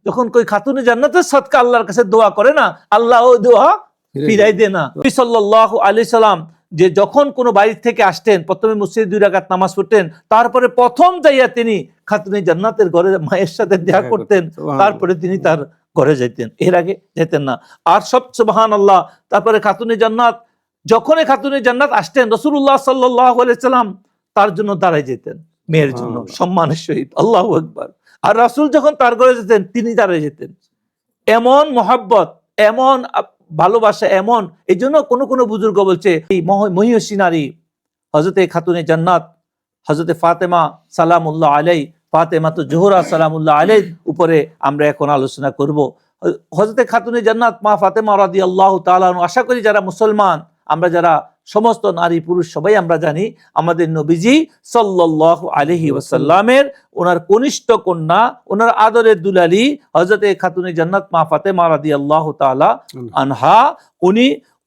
যখন কই খাতুনে জান্নাতের সদকা আল্লাহর কাছে দোয়া করে না, আল্লাহ ওই দোয়া ফিরাই দেয় না। নবী সাল্লাল্লাহু আলাইহি সাল্লাম যে যখন কোনো বাড়ি থেকে আসতেন প্রথমে মসজিদে 2 রাকাত নামাজ পড়তেন, তারপরে প্রথম যাইয়া তিনি খাতুনে জান্নাতের ঘরে মায়ের সাথে দেখা করতেন, তারপরে তিনি তার ঘরে যাইতেন, এর আগে যেতেন না। আর সব সুবহানাল্লাহ, তারপরে খাতুনে জান্নাত যখনই খাতুনে জান্নাত আসতেন রাসূলুল্লাহ সাল্লাল্লাহু আলাইহি সাল্লাম তার জন্য দাঁড়ায় যেতেন, মেয়ের জন্য সম্মানের সহিত, আল্লাহু আকবার। আর রাসূল যখন তার ঘরে যেতেন তিনি দাঁড়ায় যেতেন। এমন মহব্বত, এমন ভালোবাসা, এমন। এই জন্য কোনো বুজুর্গ বলছে এই মহিয়সী নারী হযরতে খাতুনে জান্নাত হযরতে ফাতেমা সালামুল্লাহ আলাই, ফাতেমা তো জোহরা সালামুল্লাহ আলাইহির উপরে আমরা এখন আলোচনা করব। হযরতে খাতুনে জান্নাত মা ফাতেমা রাদিয়াল্লাহু তাআলা আনহা। আশা করি যারা মুসলমান, আমরা যারা সমস্ত নারী পুরুষ সবাই আমরা জানি আমাদের নবীজি সাল্লাল্লাহু আলাইহি ওয়াসাল্লামের ওনার কনিষ্ঠ কন্যা, ওনার আদরের দুলালি হযরতে খাতুনে জান্নাত মা ফাতেমা রাদিয়াল্লাহু তাআলা আনহা।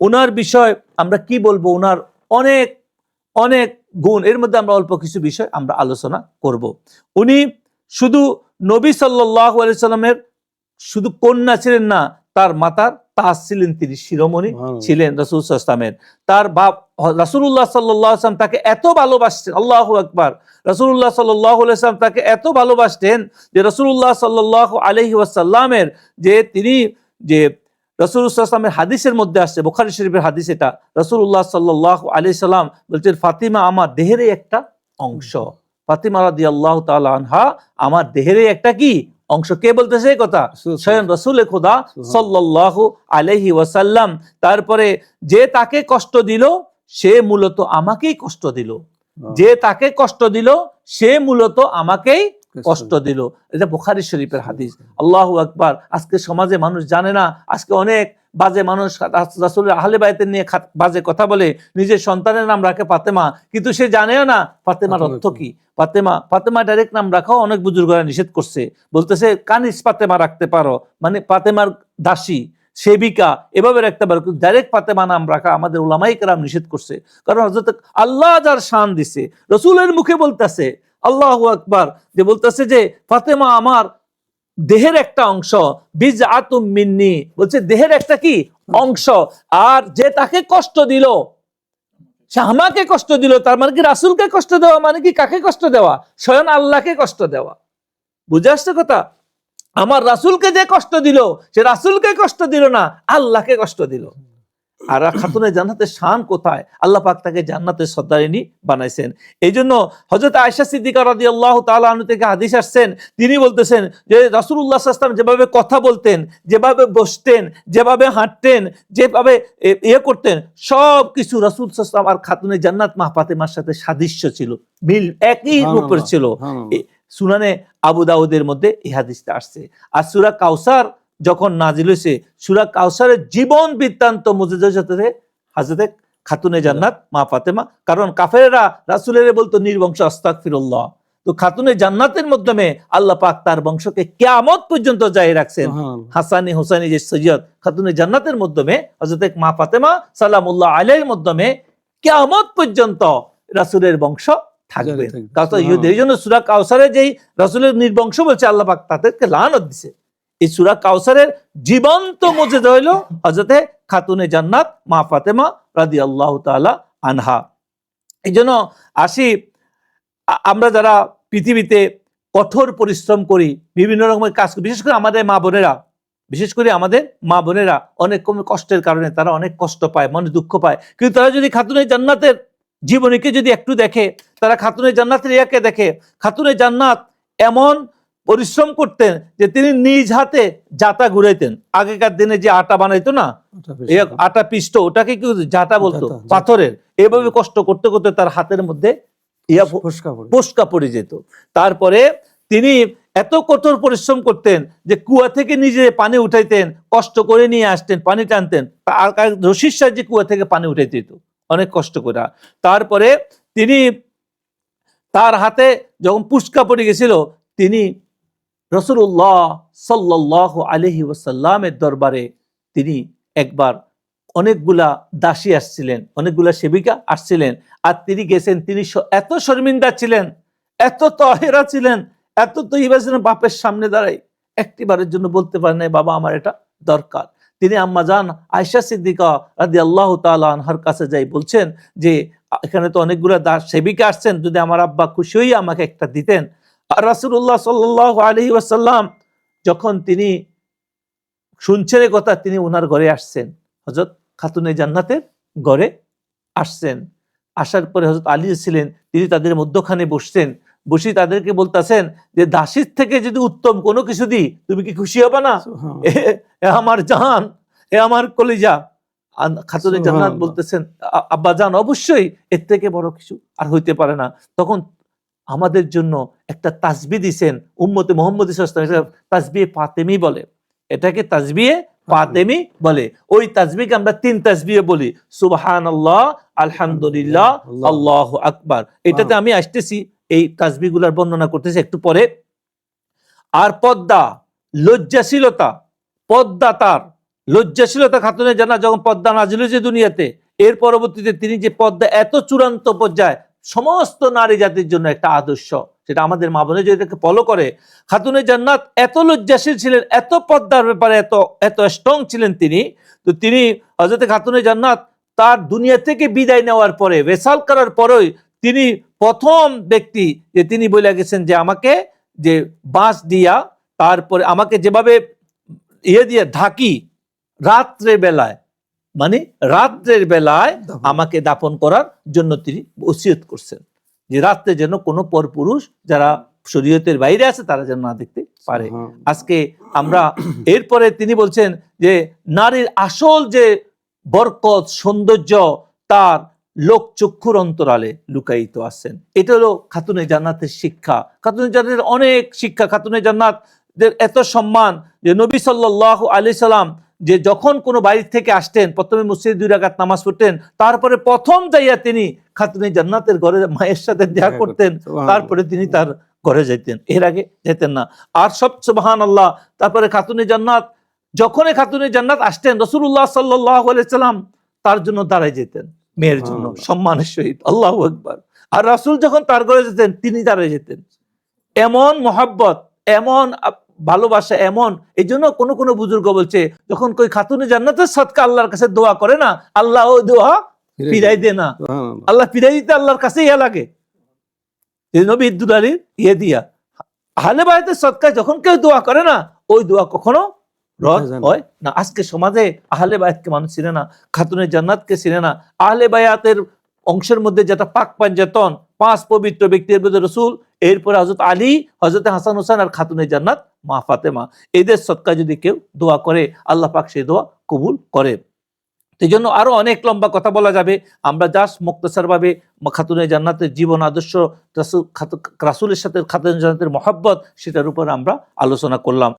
ওনার বিষয় আমরা কি বলবো, ওনার অনেক অনেক গুণ, এর মধ্যে আমরা অল্প কিছু বিষয় আমরা আলোচনা করব। উনি শুধু নবী সাল্লাল্লাহু আলাইহি সাল্লামের শুধু কন্যা ছিলেন না, তার মাতার তাজ ছিলেন, তিনি শিরোমণি ছিলেন রাসূল সাল্লাল্লাহু আলাইহি ওয়াসাল্লামের। তার বাপ রাসূলুল্লাহ সাল্লাল্লাহু আলাইহি ওয়াসাল্লাম তাকে এত ভালোবাসতেন, আল্লাহু আকবার, রাসূলুল্লাহ সাল্লাল্লাহু আলাইহি ওয়াসাল্লাম তাকে এত ভালোবাসতেন যে রাসূলুল্লাহ সাল্লাল্লাহু আলাইহি ওয়াসাল্লামের যে তিনি যে রাসূলুল্লাহ সাল্লাল্লাহু আলাইহি ওয়াসাল্লামের হাদিসের মধ্যে আসছে, বুখারী শরীফের হাদিস এটা, রাসূলুল্লাহ সাল্লাল্লাহু আলাইহি ওয়াসাল্লাম বলছেন ফাতিমা আমার দেহেরই একটা অংশ। ফাতিমা রাদিয়াল্লাহু তাআলা আনহা আমার দেহেরই একটা কি অংশ। কে বলতেছে এই কথা? স্বয়ং রাসূলে খোদা সাল্লাল্লাহু আলাইহি ওয়াসাল্লাম। তারপরে যে তাকে কষ্ট দিল সে মূলত আমাকেই কষ্ট দিল, যে তাকে কষ্ট দিল সে মূলত আমাকেই কষ্ট দিল। এটা বুখারী শরীফের হাদিস। আল্লাহু আকবার। আজকে সমাজে মানুষ জানে না, আজকে অনেক বাজে মানুষ রাসূলের আহলে বাইতের নিয়ে বাজে কথা বলে, নিজের সন্তানের নাম রাখে ফাতেমা, কিন্তু সে জানেও না ফাতেমার অর্থ কি। ফাতেমা ডাইরেক্ট নাম রাখাও অনেক বুজুর্গরা নিষেধ করছে, বলতেছে কানিস ফাতেমা রাখতে পারো, মানে ফাতেমার দাসী সেবিকা এভাবে রাখতে পারো, ডাইরেক্ট ফাতেমা নাম রাখা আমাদের উলামায়ে কেরাম নিষেধ করছে। কারণ হযরত আল্লাহ যার শান দিছে রাসূলের মুখে বলতেছে, আল্লাহু আকবার, যে বলতেছে যে ফাতেমা আমার দেহের একটা অংশ, বিজআতুম মিন্নি, বলছে দেহের একটা কি অংশ। আর যে তাকে কষ্ট দিল সে আমাকে কষ্ট দিল, তার মানে কি রাসূলকে কষ্ট দেওয়া, মানে কি কাকে কষ্ট দেওয়া? স্বয়ং আল্লাহকে কষ্ট দেওয়া। বুঝে আসছে কথা? আমার রাসূলকে যে কষ্ট দিল সে রাসূলকে কষ্ট দিল না, আল্লাহকে কষ্ট দিল। আর খাতুনে জান্নাতের শান কোথায়? আল্লাহ পাক তাকে জান্নাতের সর্দারিনী বানাইছেন। এই জন্য হযরত আয়েশা সিদ্দিকা রাদিয়াল্লাহু তাআলা আনহা থেকে হাদিস আসছেন, তিনি বলতেছেন যে রাসূলুল্লাহ সাল্লাল্লাহু আলাইহি ওয়াসাল্লাম যেভাবে কথা বলতেন, যেভাবে বসতেন, যেভাবে হাঁটতেন, যেভাবে করতেন, সব কিছু রাসূল সাল্লাল্লাহু আলাইহি ওয়াসাল্লাম আর খাতুনে জান্নাত মা ফাতেমার সাথে সাদৃশ্য ছিল, মিল একই রূপের ছিল। সুনানে আবু দাউদের মধ্যে এই হাদিসটা আসছে। আর সূরা কাউসার যখন নাজিল হয়েছে, সূরা কাউসারের জীবন বৃত্তান্ত মুজিজার সাথে হযরতে খাতুনে জান্নাত মা ফাতেমা। কারণ কাফেররা রাসূলের বলতো নির্বংশ, আস্তাগফিরুল্লাহ। তো খাতুনে জান্নাতের মাধ্যমে আল্লাহ পাক তার বংশকে কিয়ামত পর্যন্ত জারি রাখছেন। হাসানি হোসেনি যে সৈয়দ খাতুনে জান্নাতের মাধ্যমে হযরতে মা ফাতেমা সালামুল্লাহ আলাইহির মাধ্যমে কিয়ামত পর্যন্ত রাসূলের বংশ থাকবে। এই জন্য সূরা কাউসারে যেই রাসূলের নির্বংশ বলছে আল্লাহ পাক তাদেরকে লানত দিছে। এই সূরা কাউসারের জীবন্ত মুজিজা হইল হযরতে খাতুনে জান্নাত মা ফাতেমা রাদিয়াল্লাহু তাআলা আনহা। এই জন্য আসি, আমরা যারা পৃথিবীতে কঠোর পরিশ্রম করি, বিভিন্ন রকমের কাজ করি, বিশেষ করে আমাদের মা বোনেরা অনেক কষ্টের কারণে তারা অনেক কষ্ট পায়, মনে দুঃখ পায়। কিন্তু তারা যদি খাতুনে জান্নাতের জীবনীকে যদি একটু দেখে, তারা খাতুনে জান্নাতের ইয়াকে দেখে, খাতুনে জান্নাত এমন পরিশ্রম করতেন যে তিনি নিজ হাতে জাতা ঘুরাইতেন। আগেকার দিনে যে আটা বানাইতো না, আটা পিষ্ট, ওটাকে কি জাতা বলতো, পাথরের। এভাবে কষ্ট করতে করতে তার হাতের মধ্যে ফোস্কা পড়ে যেত। তারপরে তিনি এত কঠোর পরিশ্রম করতেন যে কুয়া থেকে নিজে পানি উঠাইতেন, কষ্ট করে নিয়ে আসতেন, পানি টানতেন, আর রশির সাহায্যে কুয়া থেকে পানি উঠাইতে যেত অনেক কষ্ট করে। তারপরে তিনি তার হাতে যখন পুস্কা পড়ে গেছিল, তিনি রাসূলুল্লাহ সাল্লাল্লাহু আলাইহি ওয়াসাল্লামের দরবারে তিনি একবার, অনেকগুলা দাসী আসছিলেন, অনেকগুলা সেবিকা আসছিলেন, আর তিনি গেছেন, তিনি এত শর্মিন্দা ছিলেন, এত তাহেরা ছিলেন, এত তয়্যিবা ছিলেন, বাপের সামনে দাঁড়াই একটিবারের জন্য বলতে পারেন নাই বাবা আমার এটা দরকার। তিনি আম্মাজান আয়েশা সিদ্দিকা রাদিয়াল্লাহু তাআলা আনহার কাছে যাই বলছেন যে এখানে তো অনেকগুলো দাস সেবিকা আসছেন, যদি আমার আব্বা খুশি হয়ে আমাকে একটা দিতেন। আর রাসূলুল্লাহ সাল্লাল্লাহু আলাইহি ওয়াসাল্লাম যখন তিনি শুনছেন এই কথা, তিনি ওনার ঘরে আসছেন, হযরত খাতুনে জান্নাতের ঘরে আসছেন। আসার পরে হযরত আলী ছিলেন, তিনি তাদের মধ্যখানে বসছেন, বসে তাদেরকে বলতেছেন যে দাসীর থেকে যদি উত্তম কোনো কিছু দিই তুমি কি খুশি হবে না? এ আমার জান, এ আমার কলিজা। খাতুনে জান্নাত বলতেছেন আব্বা জান অবশ্যই, এর থেকে বড় কিছু আর হইতে পারে না। তখন আমাদের জন্য একটা তাসবিহ দিছেন উম্মতে মুহাম্মদ সাল্লাল্লাহু আলাইহি ওয়াসাল্লাম, তাসবিহে ফাতেমি বলে, এটাকে তাসবিহে ফাতেমি বলে। ওই তাসবিহকে আমরা 3 তাসবিহ বলি, সুবহানাল্লাহ, আলহামদুলিল্লাহ, আল্লাহু আকবার। এটাতে আমি আসতেছি, এই তাসবিহগুলোর বর্ণনা করতেছি একটু পরে। আর পর্দা, লজ্জাশীলতা, পর্দা তার লজ্জাশীলতা, খাতুনে জান্নাত যখন পর্দা নাজিল হয়েছে দুনিয়াতে, এর পরবর্তীতে তিনি যে পর্দা এত চূড়ান্ত পর্যায়ে সমস্ত নারী জাতির জন্য একটা আদর্শ, সেটা আমাদের মা বোনের যদি এটাকে ফলো করে। খাতুনে জান্নাত এত লজ্জাশীল ছিলেন, এত পর্দার ব্যাপারে এত স্ট্রং ছিলেন তিনি। তো তিনি হযরত খাতুনে জান্নাত তার দুনিয়া থেকে বিদায় নেওয়ার পরে, ওয়েসাল করার পরেই তিনি প্রথম ব্যক্তি যে তিনি বলে গেছেন যে আমাকে যে বাঁশ দিয়া, তারপরে আমাকে যেভাবে দিয়ে ঢাকি রাত্রের বেলায়, মানে রাত্রের বেলায় আমাকে দাফন করার জন্য তিনি ওসিয়ত করছেন যে রাত্রে যেন কোনো পরপুরুষ যারা শরীয়তের বাইরে আছে তারা যেন না দেখতে পারে। আজকে আমরা এরপরে তিনি বলছেন যে নারীর আসল যে বরকত সৌন্দর্য তার লোক চক্ষুর অন্তরালে লুকায়িত আছেন। এটা হলো খাতুনে জান্নাতের শিক্ষা। খাতুনে জান্নাতের অনেক শিক্ষা। খাতুনে জান্নাতের এত সম্মান যে নবী সাল্লাল্লাহু আলাইহি সাল্লাম যে যখন কোনো বাড়ি থেকে আসতেন প্রথমে মসজিদে 2 রাকাত নামাজ পড়তেন, তারপরে প্রথম যাইয়া তিনি খাতুনে জান্নাতের ঘরে মায়ের সাথে দেখা করতেন, তারপরে তিনি তার ঘরে যাইতেন, এর আগে যেতেন না। আর সব সুবহানাল্লাহ। তারপরে খাতুনে জান্নাত যখনই খাতুনে জান্নাত আসতেন রাসূলুল্লাহ সাল্লাল্লাহু আলাইহি সাল্লাম তার জন্য দাঁড়ায় যেতেন, মেয়ের জন্য সম্মানের সহিত, আল্লাহু আকবার। আর রাসূল যখন তার ঘরে যেতেন তিনি দাঁড়ায় যেতেন। এমন মহব্বত, এমন ভালোবাসা, এমন। এই জন্য কোনো কোনো বুজুর্গ বলছে যখন কই খাতুনে জান্নাতের সদকা আল্লাহর কাছে দোয়া করে না, আল্লাহ ও দোয়া ফিরাই দে না। আল্লাহ ফিরাই দিতে আল্লাহর কাছে ইয়া লাগে, নবী দুলালির ইয়ে দিয়া। আহলে বায়াতের সদকায় যখন কেউ দোয়া করে না, ওই দোয়া কখনো রদ হয় না। আজকে সমাজে আহলে বায়াতকে মানুষ চিনে না, খাতুনে জান্নাতকে চিনে না। আহলে বায়াতের অংশের মধ্যে যেটা পাক পাঞ্জাতন 5 পবিত্র ব্যক্তির মধ্যে রাসূল, এরপরে হযরত আলী, হযরত হাসান হোসেন আর খাতুনে জান্নাত মা ফাতেমা, এদের সদকায় যদি কেউ দোয়া করে আল্লাহ পাক সেই দোয়া কবুল করে। এই জন্য আরো অনেক লম্বা কথা বলা যাবে, আমরা জাস্ট মুক্তসারভাবে খাতুনে জান্নাতের জীবন আদর্শ, রাসূলের সাথে খাতুনে জান্নাতের মহব্বত, সেটার উপর আমরা আলোচনা করলাম।